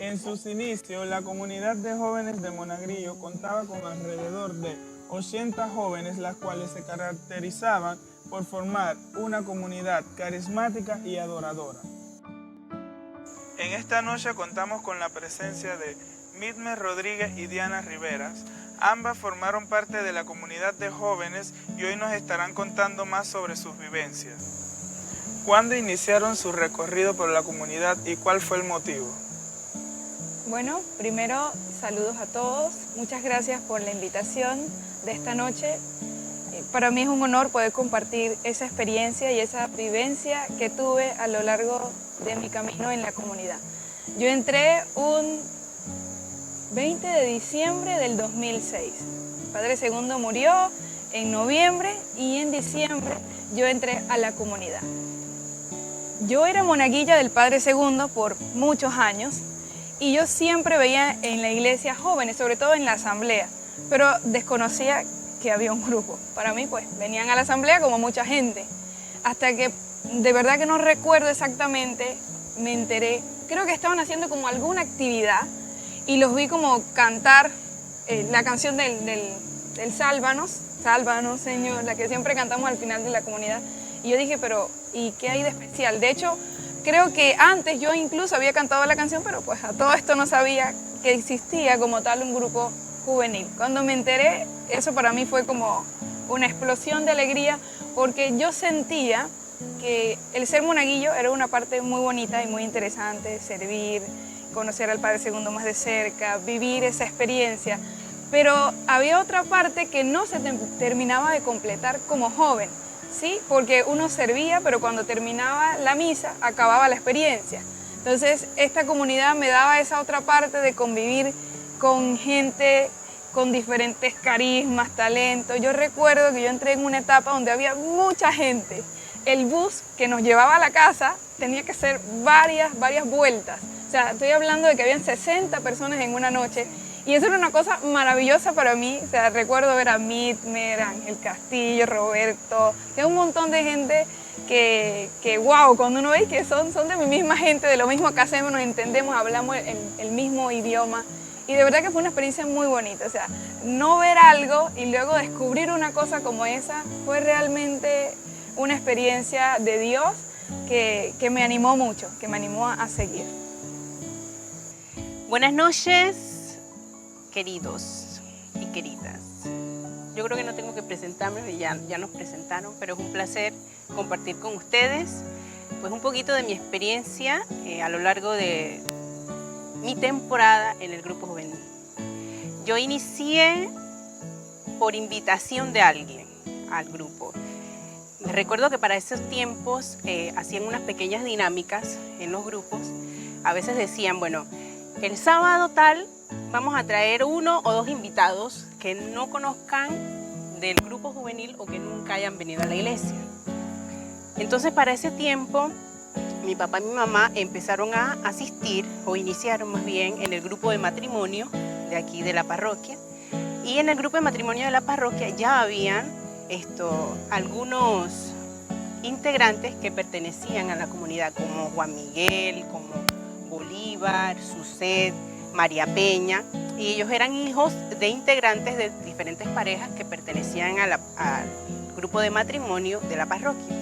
En sus inicios, la comunidad de jóvenes de Monagrillo contaba con alrededor de 80 jóvenes, las cuales se caracterizaban por formar una comunidad carismática y adoradora. En esta noche contamos con la presencia de Midme Rodríguez y Diana Riveras. Ambas formaron parte de la comunidad de jóvenes y hoy nos estarán contando más sobre sus vivencias. ¿Cuándo iniciaron su recorrido por la comunidad y cuál fue el motivo? Bueno, primero saludos a todos. Muchas gracias por la invitación de esta noche. Para mí es un honor poder compartir esa experiencia y esa vivencia que tuve a lo largo de mi camino en la comunidad. Yo entré un 20 de diciembre del 2006. Padre Segundo murió en noviembre y en diciembre yo entré a la comunidad. Yo era monaguilla del Padre Segundo por muchos años y yo siempre veía en la iglesia jóvenes, sobre todo en la asamblea, pero desconocía que había un grupo. Para mí, pues, venían a la asamblea como mucha gente, hasta que de verdad que no recuerdo exactamente, me enteré, creo que estaban haciendo como alguna actividad y los vi como cantar la canción del Sálvanos, Sálvanos, Señor, la que siempre cantamos al final de la comunidad. Y yo dije, pero ¿y qué hay de especial? De hecho, creo que antes yo incluso había cantado la canción, pero pues a todo esto no sabía que existía como tal un grupo juvenil. Cuando me enteré, eso para mí fue como una explosión de alegría, porque yo sentía que el ser monaguillo era una parte muy bonita y muy interesante, servir, conocer al Padre Segundo más de cerca, vivir esa experiencia, pero había otra parte que no se terminaba de completar como joven, ¿sí? Porque uno servía, pero cuando terminaba la misa, acababa la experiencia. Entonces, esta comunidad me daba esa otra parte de convivir con gente con diferentes carismas, talentos. Yo recuerdo que yo entré en una etapa donde había mucha gente. El bus que nos llevaba a la casa tenía que hacer varias vueltas. O sea, estoy hablando de que habían 60 personas en una noche y eso era una cosa maravillosa para mí. O sea, recuerdo ver a Midmer, Ángel Castillo, Roberto, que un montón de gente que wow, cuando uno ve que son de mi misma gente, de lo mismo que hacemos, nos entendemos, hablamos el mismo idioma. Y de verdad que fue una experiencia muy bonita, o sea, no ver algo y luego descubrir una cosa como esa fue realmente una experiencia de Dios que me animó mucho, que me animó a seguir. Buenas noches, queridos y queridas. Yo creo que no tengo que presentarme, ya nos presentaron, pero es un placer compartir con ustedes pues un poquito de mi experiencia a lo largo de mi temporada en el grupo juvenil. Yo inicié por invitación de alguien al grupo. Recuerdo que para esos tiempos hacían unas pequeñas dinámicas en los grupos. A veces decían, bueno, el sábado tal vamos a traer 1 o 2 invitados que no conozcan del grupo juvenil o que nunca hayan venido a la iglesia. Entonces para ese tiempo mi papá y mi mamá empezaron a asistir, o iniciaron más bien, en el grupo de matrimonio de aquí de la parroquia. Y en el grupo de matrimonio de la parroquia ya habían algunos integrantes que pertenecían a la comunidad, como Juan Miguel, como Bolívar, Suced, María Peña. Y ellos eran hijos de integrantes de diferentes parejas que pertenecían al grupo de matrimonio de la parroquia.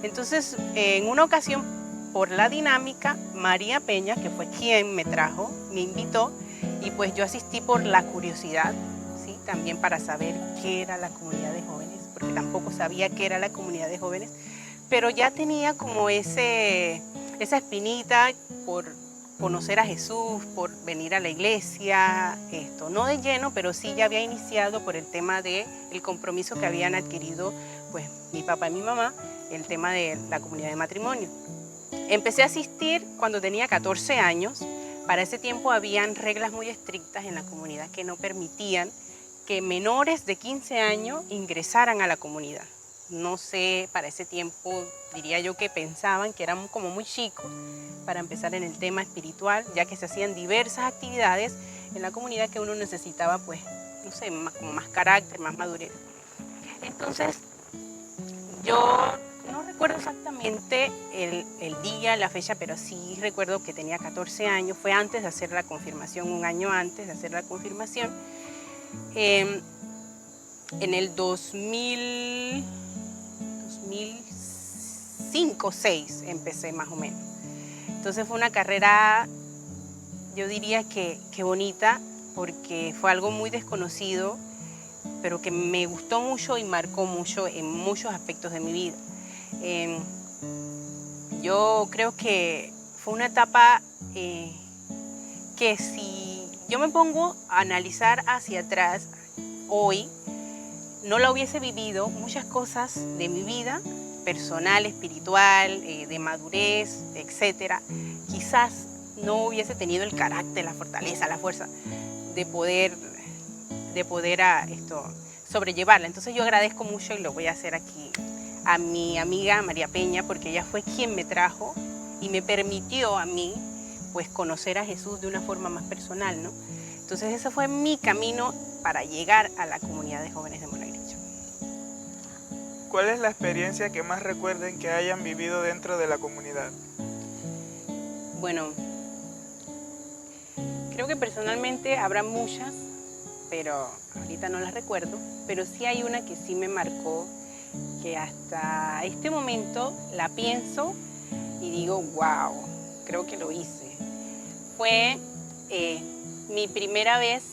Entonces, en una ocasión, por la dinámica, María Peña, que fue quien me trajo, me invitó y pues yo asistí por la curiosidad, ¿sí? También para saber qué era la comunidad de jóvenes, porque tampoco sabía qué era la comunidad de jóvenes, pero ya tenía como esa espinita por conocer a Jesús, por venir a la iglesia, no de lleno, pero sí ya había iniciado por el tema del compromiso que habían adquirido pues mi papá y mi mamá, el tema de la comunidad de matrimonio. Empecé a asistir cuando tenía 14 años. Para ese tiempo habían reglas muy estrictas en la comunidad que no permitían que menores de 15 años ingresaran a la comunidad. No sé, para ese tiempo diría yo que pensaban que eran como muy chicos para empezar en el tema espiritual, ya que se hacían diversas actividades en la comunidad que uno necesitaba, pues, no sé, como más carácter, más madurez. Entonces, yo no recuerdo recuerdo exactamente el día, la fecha, pero sí recuerdo que tenía 14 años. Fue antes de hacer la confirmación, un año antes de hacer la confirmación. En el 2005-2006 empecé más o menos. Entonces fue una carrera, yo diría que bonita, porque fue algo muy desconocido, pero que me gustó mucho y marcó mucho en muchos aspectos de mi vida. Yo creo que fue una etapa que si yo me pongo a analizar hacia atrás hoy, no la hubiese vivido, muchas cosas de mi vida, personal, espiritual, de madurez, etcétera, quizás no hubiese tenido el carácter, la fortaleza, la fuerza de poder sobrellevarla. Entonces yo agradezco mucho, y lo voy a hacer aquí, a mi amiga María Peña, porque ella fue quien me trajo y me permitió a mí pues conocer a Jesús de una forma más personal, ¿no? Entonces ese fue mi camino para llegar a la comunidad de jóvenes de Monagrillo. ¿Cuál es la experiencia que más recuerden que hayan vivido dentro de la comunidad? Bueno, creo que personalmente habrá muchas, pero ahorita no las recuerdo, pero sí hay una que sí me marcó, que hasta este momento la pienso y digo, wow, creo que lo hice. Fue mi primera vez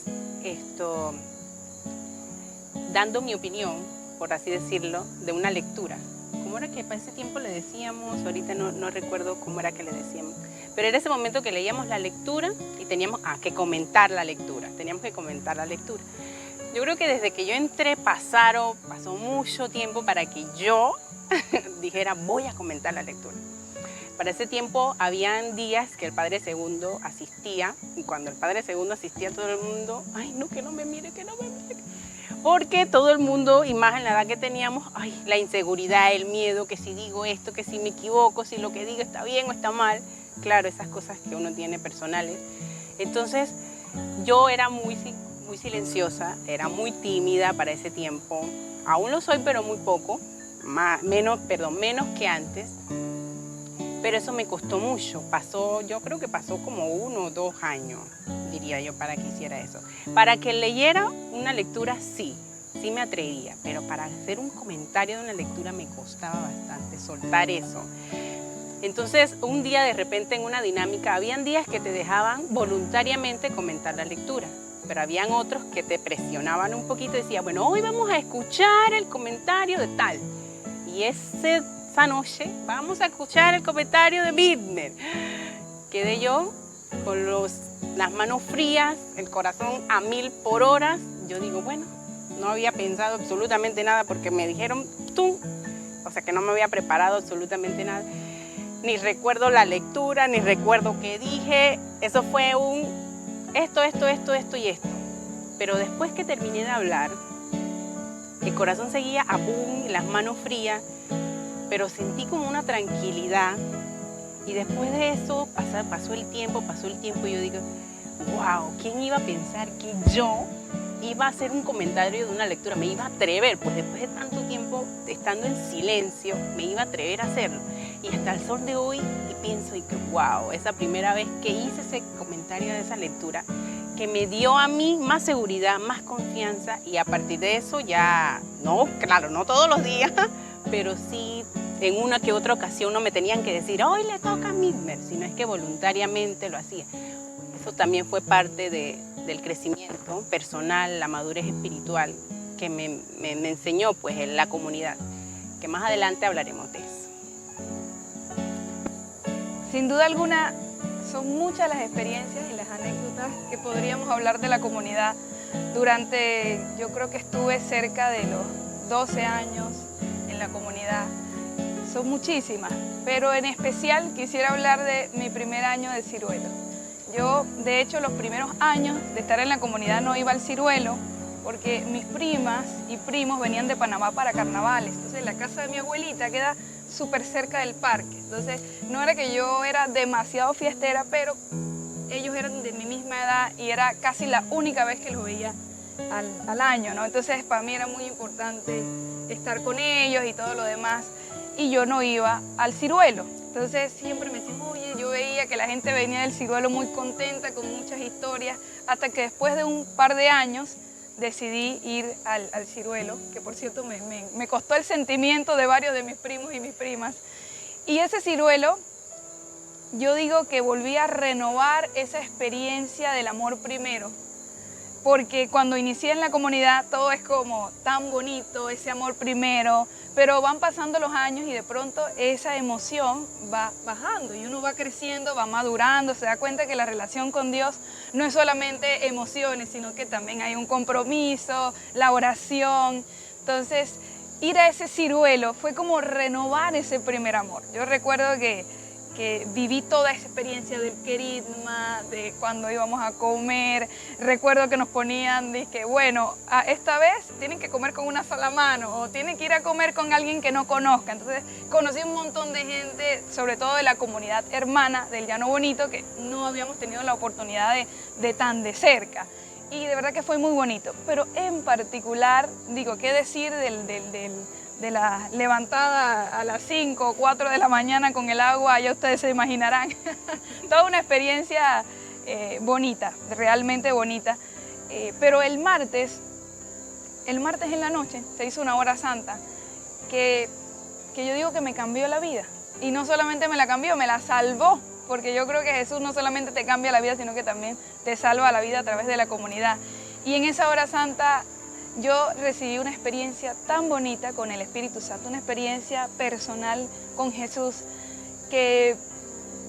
dando mi opinión, por así decirlo, de una lectura. ¿Cómo era que para ese tiempo le decíamos? Ahorita no recuerdo cómo era que le decíamos. Pero era ese momento que leíamos la lectura y teníamos que comentar la lectura. Teníamos que comentar la lectura. Yo creo que desde que yo entré pasó mucho tiempo para que yo dijera, voy a comentar la lectura. Para ese tiempo habían días que el Padre Segundo asistía, y cuando el Padre Segundo asistía todo el mundo, ay no, que no me mire, que no me mire. Porque todo el mundo, y más en la edad que teníamos, ay, la inseguridad, el miedo, que si digo esto, que si me equivoco, si lo que digo está bien o está mal. Claro, esas cosas que uno tiene personales. Entonces, yo era muy silenciosa, era muy tímida para ese tiempo. Aún lo soy, pero muy poco, menos que antes. Pero eso me costó mucho. Yo creo que pasó como 1 o 2 años, diría yo, para que hiciera eso. Para que leyera una lectura, sí me atrevía, pero para hacer un comentario de una lectura me costaba bastante soltar eso. Entonces, un día de repente en una dinámica, habían días que te dejaban voluntariamente comentar la lectura, pero habían otros que te presionaban un poquito y decían, bueno, hoy vamos a escuchar el comentario de tal. Y esa noche vamos a escuchar el comentario de Midner. Quedé yo con las manos frías, el corazón a 1000 por hora. Yo digo, bueno, no había pensado absolutamente nada porque me dijeron tú, o sea que no me había preparado absolutamente nada. Ni recuerdo la lectura, ni recuerdo qué dije. Eso fue esto y esto. Pero después que terminé de hablar, el corazón seguía a boom, las manos frías, pero sentí como una tranquilidad. Y después de eso pasó el tiempo y yo digo, wow, ¿quién iba a pensar que yo iba a hacer un comentario de una lectura? Me iba a atrever, pues después de tanto tiempo estando en silencio, me iba a atrever a hacerlo. Y hasta el sol de hoy y pienso, y que wow, esa primera vez que hice ese comentario de esa lectura, que me dio a mí más seguridad, más confianza, y a partir de eso ya, no todos los días, pero sí en una que otra ocasión no me tenían que decir, hoy le toca a Midmer, sino es que voluntariamente lo hacía. Eso también fue parte del crecimiento personal, la madurez espiritual que me enseñó pues en la comunidad, que más adelante hablaremos de eso. Sin duda alguna, son muchas las experiencias y las anécdotas que podríamos hablar de la comunidad. Yo creo que estuve cerca de los 12 años en la comunidad. Son muchísimas, pero en especial quisiera hablar de mi primer año de ciruelo. Yo, de hecho, los primeros años de estar en la comunidad no iba al ciruelo porque mis primas y primos venían de Panamá para carnavales. Entonces, la casa de mi abuelita queda súper cerca del parque. Entonces, no era que yo era demasiado fiestera, pero ellos eran de mi misma edad y era casi la única vez que los veía al año, ¿no? Entonces, para mí era muy importante estar con ellos y todo lo demás. y yo no iba al ciruelo. Entonces siempre me decían, oye, yo veía que la gente venía del ciruelo muy contenta, con muchas historias, hasta que después de un par de años decidí ir al ciruelo, que por cierto me costó el sentimiento de varios de mis primos y mis primas. Y ese ciruelo, yo digo que volví a renovar esa experiencia del amor primero, porque cuando inicié en la comunidad todo es como tan bonito, ese amor primero, pero van pasando los años y de pronto esa emoción va bajando y uno va creciendo, va madurando, se da cuenta que la relación con Dios no es solamente emociones, sino que también hay un compromiso, la oración. Entonces, ir a ese ciruelo fue como renovar ese primer amor. Yo recuerdo que viví toda esa experiencia del querigma, de cuando íbamos a comer. Recuerdo que nos ponían, dije, bueno, esta vez tienen que comer con una sola mano o tienen que ir a comer con alguien que no conozca. Entonces conocí un montón de gente, sobre todo de la comunidad hermana del Llano Bonito, que no habíamos tenido la oportunidad de tan de cerca. Y de verdad que fue muy bonito. Pero en particular, digo, ¿qué decir de la levantada a las 5 o 4 de la mañana con el agua? Ya ustedes se imaginarán. Toda una experiencia bonita, realmente bonita. Pero el martes en la noche se hizo una hora santa que yo digo que me cambió la vida. Y no solamente me la cambió, me la salvó. Porque yo creo que Jesús no solamente te cambia la vida, sino que también te salva la vida a través de la comunidad. Y en esa hora santa yo recibí una experiencia tan bonita con el Espíritu Santo, una experiencia personal con Jesús, que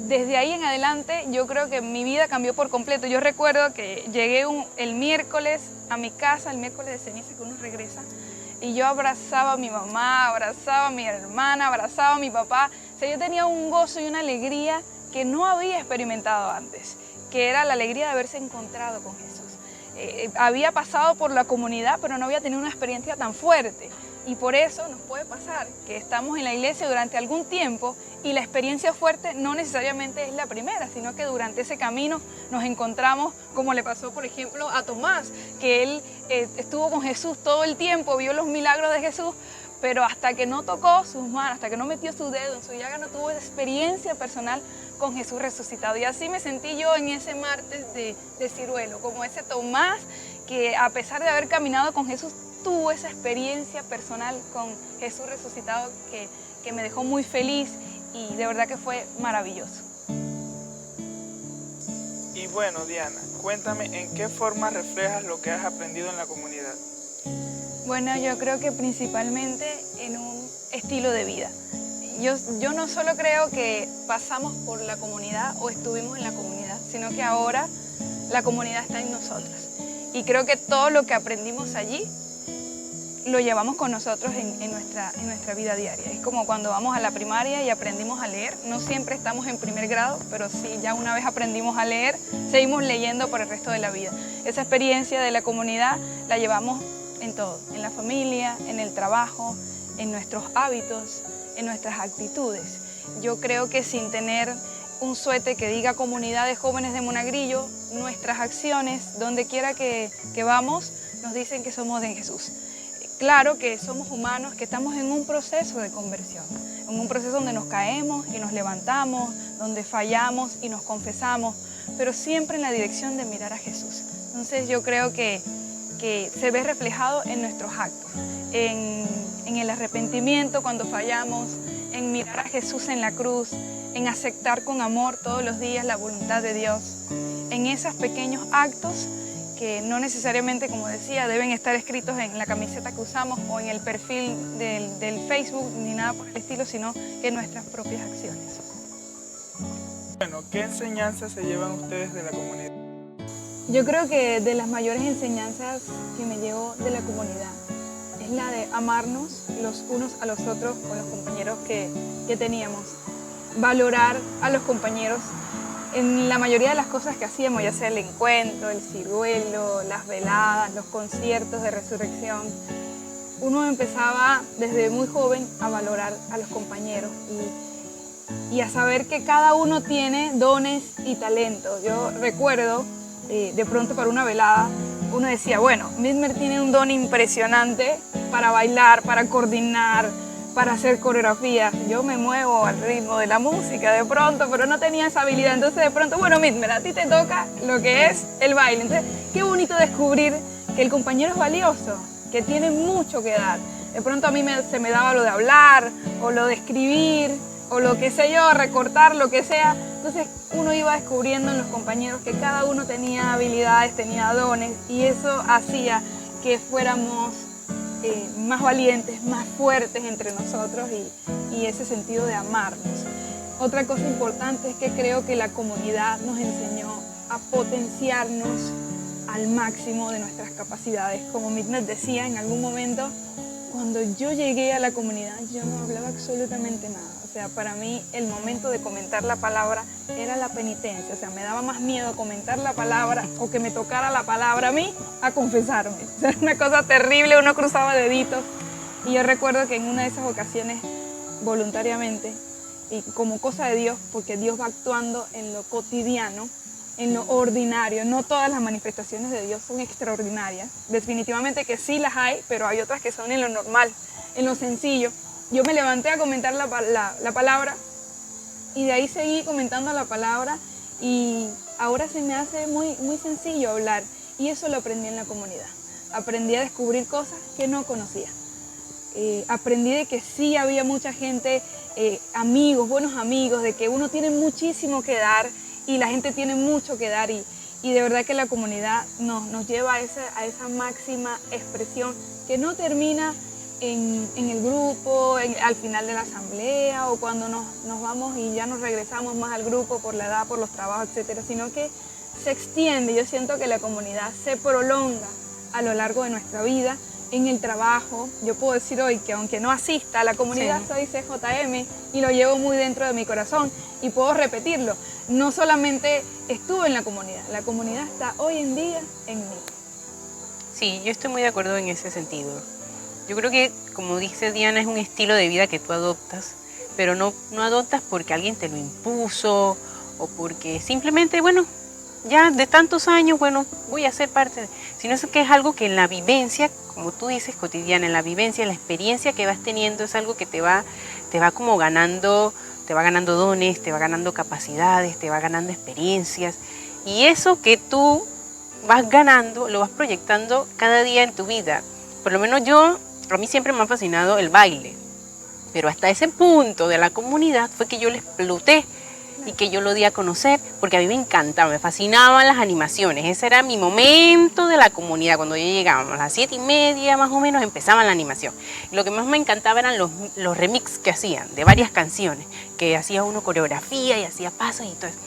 desde ahí en adelante yo creo que mi vida cambió por completo. Yo recuerdo que llegué el miércoles a mi casa, el miércoles de ceniza que uno regresa, y yo abrazaba a mi mamá, abrazaba a mi hermana, abrazaba a mi papá. O sea, yo tenía un gozo y una alegría que no había experimentado antes, que era la alegría de haberse encontrado con Jesús. Había pasado por la comunidad, pero no había tenido una experiencia tan fuerte. Y por eso nos puede pasar que estamos en la iglesia durante algún tiempo y la experiencia fuerte no necesariamente es la primera, sino que durante ese camino nos encontramos, como le pasó, por ejemplo, a Tomás, que él estuvo con Jesús todo el tiempo, vio los milagros de Jesús, pero hasta que no tocó sus manos, hasta que no metió su dedo en su llaga, no tuvo esa experiencia personal con Jesús resucitado. Y así me sentí yo en ese martes de ciruelo, como ese Tomás que a pesar de haber caminado con Jesús, tuvo esa experiencia personal con Jesús resucitado que me dejó muy feliz y de verdad que fue maravilloso. Y bueno, Diana, cuéntame en qué forma reflejas lo que has aprendido en la comunidad. Bueno, yo creo que principalmente en un estilo de vida. Yo no solo creo que pasamos por la comunidad o estuvimos en la comunidad, sino que ahora la comunidad está en nosotros. Y creo que todo lo que aprendimos allí lo llevamos con nosotros en nuestra vida diaria. Es como cuando vamos a la primaria y aprendimos a leer. No siempre estamos en primer grado, pero sí, ya una vez aprendimos a leer, seguimos leyendo por el resto de la vida. Esa experiencia de la comunidad la llevamos en todo, en la familia, en el trabajo, en nuestros hábitos, en nuestras actitudes. Yo creo que sin tener un suéter que diga Comunidad de Jóvenes de Monagrillo, nuestras acciones, donde quiera que vamos, nos dicen que somos de Jesús. Claro que somos humanos, que estamos en un proceso de conversión, en un proceso donde nos caemos y nos levantamos, donde fallamos y nos confesamos, pero siempre en la dirección de mirar a Jesús. Entonces yo creo que se ve reflejado en nuestros actos, en el arrepentimiento cuando fallamos, en mirar a Jesús en la cruz, en aceptar con amor todos los días la voluntad de Dios, en esos pequeños actos que no necesariamente, como decía, deben estar escritos en la camiseta que usamos o en el perfil del Facebook ni nada por el estilo, sino que en nuestras propias acciones. Bueno, ¿qué enseñanzas se llevan ustedes de la comunidad? Yo creo que de las mayores enseñanzas que me llevo de la comunidad es la de amarnos los unos a los otros con los compañeros que teníamos, valorar a los compañeros en la mayoría de las cosas que hacíamos, ya sea el encuentro, el ciruelo, las veladas, los conciertos de resurrección. Uno empezaba desde muy joven a valorar a los compañeros y a saber que cada uno tiene dones y talentos. Yo recuerdo, de pronto para una velada, uno decía, bueno, Midmer tiene un don impresionante para bailar, para coordinar, para hacer coreografías. Yo me muevo al ritmo de la música de pronto, pero no tenía esa habilidad. Entonces de pronto, bueno, mira, a ti te toca lo que es el baile. Entonces, qué bonito descubrir que el compañero es valioso, que tiene mucho que dar. De pronto a mí se me daba lo de hablar, o lo de escribir, o lo que sé yo, recortar, lo que sea. Entonces uno iba descubriendo en los compañeros que cada uno tenía habilidades, tenía dones, y eso hacía que fuéramos más valientes, más fuertes entre nosotros y ese sentido de amarnos. Otra cosa importante es que creo que la comunidad nos enseñó a potenciarnos al máximo de nuestras capacidades. Como Midnet decía en algún momento, cuando yo llegué a la comunidad yo no hablaba absolutamente nada. O sea, para mí el momento de comentar la palabra era la penitencia. O sea, me daba más miedo comentar la palabra o que me tocara la palabra a mí a confesarme. O sea, era una cosa terrible, uno cruzaba deditos. Y yo recuerdo que en una de esas ocasiones, voluntariamente, y como cosa de Dios, porque Dios va actuando en lo cotidiano, en lo ordinario. No todas las manifestaciones de Dios son extraordinarias. Definitivamente que sí las hay, pero hay otras que son en lo normal, en lo sencillo. Yo me levanté a comentar la palabra y de ahí seguí comentando la palabra y ahora se me hace muy, muy sencillo hablar y eso lo aprendí en la comunidad. Aprendí a descubrir cosas que no conocía. Aprendí de que sí había mucha gente, amigos, buenos amigos, de que uno tiene muchísimo que dar y la gente tiene mucho que dar y de verdad que la comunidad nos lleva a esa máxima expresión que no termina en el grupo, al final de la asamblea o cuando nos vamos y ya nos regresamos más al grupo por la edad, por los trabajos, etcétera, sino que se extiende. Yo siento que la comunidad se prolonga a lo largo de nuestra vida, en el trabajo. Yo puedo decir hoy que aunque no asista a la comunidad, soy CJM y lo llevo muy dentro de mi corazón y puedo repetirlo. No solamente estuve en la comunidad está hoy en día en mí. Sí, yo estoy muy de acuerdo en ese sentido. Yo creo que, como dice Diana, es un estilo de vida que tú adoptas, pero no adoptas porque alguien te lo impuso o porque simplemente, bueno, ya de tantos años, bueno, voy a ser parte de... Sino es que es algo que en la vivencia, como tú dices, cotidiana, en la vivencia, en la experiencia que vas teniendo, es algo que te va como ganando, te va ganando dones, te va ganando capacidades, te va ganando experiencias. Y eso que tú vas ganando, lo vas proyectando cada día en tu vida. Por lo menos a mí siempre me ha fascinado el baile, pero hasta ese punto de la comunidad fue que yo lo exploté y que yo lo di a conocer, porque a mí me encantaba, me fascinaban las animaciones. Ese era mi momento de la comunidad. Cuando yo llegaba a las 7:30 más o menos empezaba la animación. Y lo que más me encantaba eran los remix que hacían de varias canciones, que hacía uno coreografía y hacía pasos y todo eso.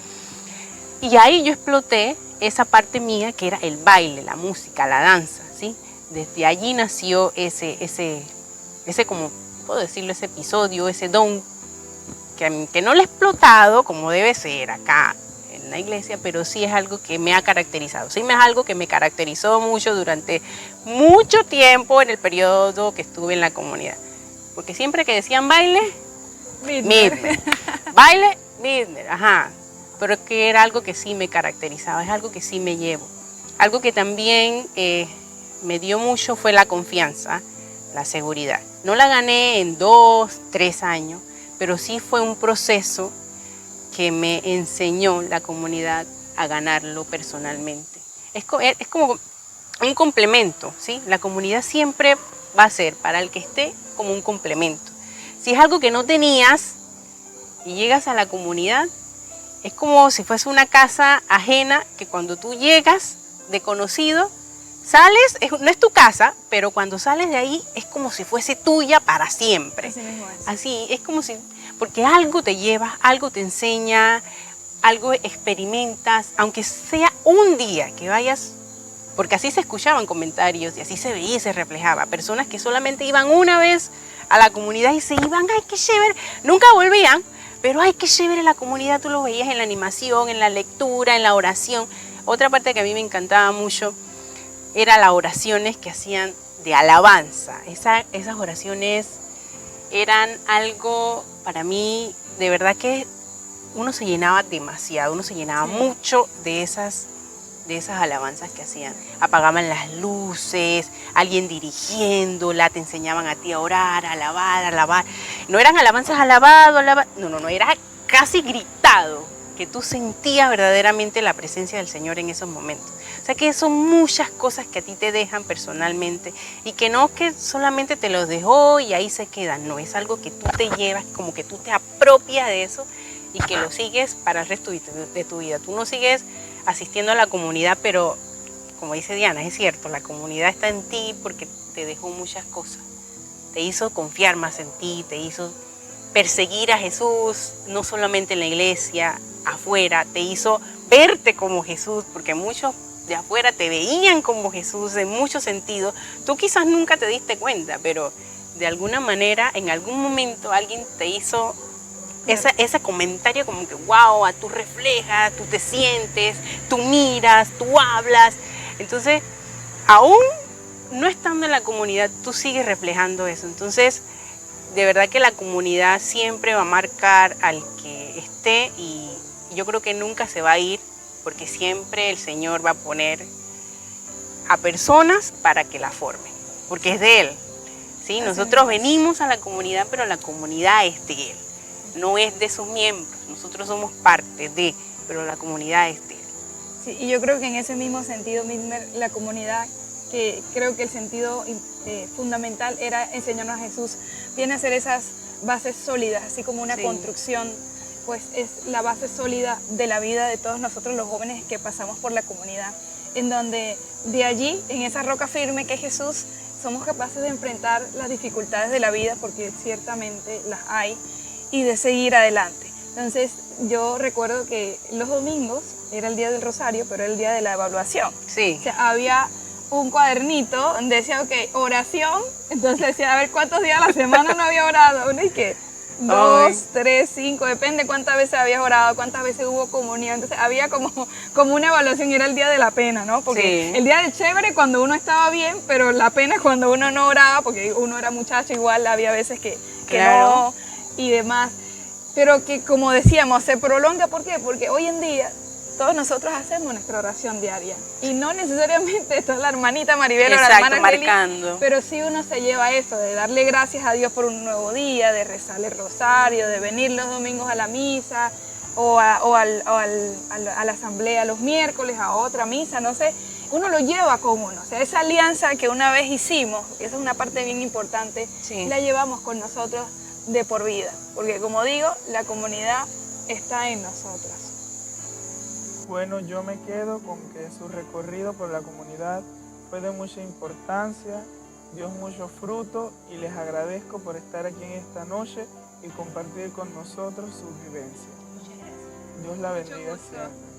Y ahí yo exploté esa parte mía que era el baile, la música, la danza, ¿sí? Desde allí nació ese como puedo decirlo, ese episodio, ese don que no lo he explotado como debe ser acá en la iglesia, pero sí es algo que me ha caracterizado. Sí, es algo que me caracterizó mucho durante mucho tiempo en el periodo que estuve en la comunidad. Porque siempre que decían baile, Midnet. Baile, Midnet, ajá. Pero que era algo que sí me caracterizaba, es algo que sí me llevo. Algo que también me dio mucho fue la confianza, la seguridad. No la gané en 2, 3 años, pero sí fue un proceso que me enseñó la comunidad a ganarlo personalmente. Es como un complemento, ¿sí? La comunidad siempre va a ser para el que esté como un complemento. Si es algo que no tenías y llegas a la comunidad, es como si fuese una casa ajena que cuando tú llegas de conocido, sales, no es tu casa, pero cuando sales de ahí es como si fuese tuya para siempre. Así mismo es. Así, es como si, porque algo te lleva, algo te enseña, algo experimentas, aunque sea un día que vayas, porque así se escuchaban comentarios y así se veía y se reflejaba. Personas que solamente iban una vez a la comunidad y se iban, ay, qué chévere, nunca volvían, pero ay, qué chévere la comunidad, tú lo veías en la animación, en la lectura, en la oración. Otra parte que a mí me encantaba mucho eran las oraciones que hacían de alabanza. Esas oraciones eran algo para mí, de verdad que uno se llenaba demasiado, uno se llenaba mucho de esas de esas alabanzas que hacían. Apagaban las luces, alguien dirigiéndola, te enseñaban a ti a orar, a alabar, a alabar. No eran alabanzas alabado, alabado. No, era casi gritado, que tú sentías verdaderamente la presencia del Señor en esos momentos. O sea que son muchas cosas que a ti te dejan personalmente y que no que solamente te los dejó y ahí se quedan. No, es algo que tú te llevas, como que tú te apropias de eso y que lo sigues para el resto de tu vida. Tú no sigues asistiendo a la comunidad, pero como dice Diana, es cierto, la comunidad está en ti porque te dejó muchas cosas. Te hizo confiar más en ti, te hizo perseguir a Jesús, no solamente en la iglesia, afuera, te hizo verte como Jesús, porque muchos de afuera te veían como Jesús en muchos sentidos. Tú quizás nunca te diste cuenta, pero de alguna manera, en algún momento alguien te hizo ese comentario como que, wow, tú reflejas, tú te sientes, tú miras, tú hablas. Entonces, aún no estando en la comunidad, tú sigues reflejando eso. Entonces, de verdad que la comunidad siempre va a marcar al que esté y yo creo que nunca se va a ir porque siempre el Señor va a poner a personas para que la formen, porque es de Él. ¿Sí? Nosotros venimos a la comunidad, pero la comunidad es de Él, no es de sus miembros. Nosotros somos parte de, pero la comunidad es de Él. Sí, y yo creo que en ese mismo sentido, Milmer, la comunidad, que creo que el sentido fundamental era enseñarnos a Jesús, viene a ser esas bases sólidas, así como una construcción, pues es la base sólida de la vida de todos nosotros los jóvenes que pasamos por la comunidad, en donde de allí, en esa roca firme que es Jesús, somos capaces de enfrentar las dificultades de la vida, porque ciertamente las hay, y de seguir adelante. Entonces yo recuerdo que los domingos era el día del rosario, pero era el día de la evaluación. Sí. O sea, había un cuadernito donde decía, ok, oración, entonces decía, a ver cuántos días a la semana no había orado, uno y que 2, 3, 5, depende cuántas veces habías orado, cuántas veces hubo comunión, entonces había como una evaluación y era el día de la pena, ¿no? Porque el día del chévere cuando uno estaba bien, pero la pena es cuando uno no oraba, porque uno era muchacho, igual había veces que no y demás, pero que como decíamos, se prolonga, ¿por qué? Porque hoy en día todos nosotros hacemos nuestra oración diaria y no necesariamente esto es la hermanita Maribel o la hermana marcando. Pero sí uno se lleva eso, de darle gracias a Dios por un nuevo día, de rezarle el rosario, de venir los domingos a la misa o a la asamblea los miércoles, a otra misa, no sé. Uno lo lleva con uno, o sea, esa alianza que una vez hicimos, y esa es una parte bien importante, la llevamos con nosotros de por vida, porque como digo, la comunidad está en nosotros. Bueno, yo me quedo con que su recorrido por la comunidad fue de mucha importancia, dio mucho fruto y les agradezco por estar aquí en esta noche y compartir con nosotros sus vivencias. Muchas gracias. Dios la bendiga siempre.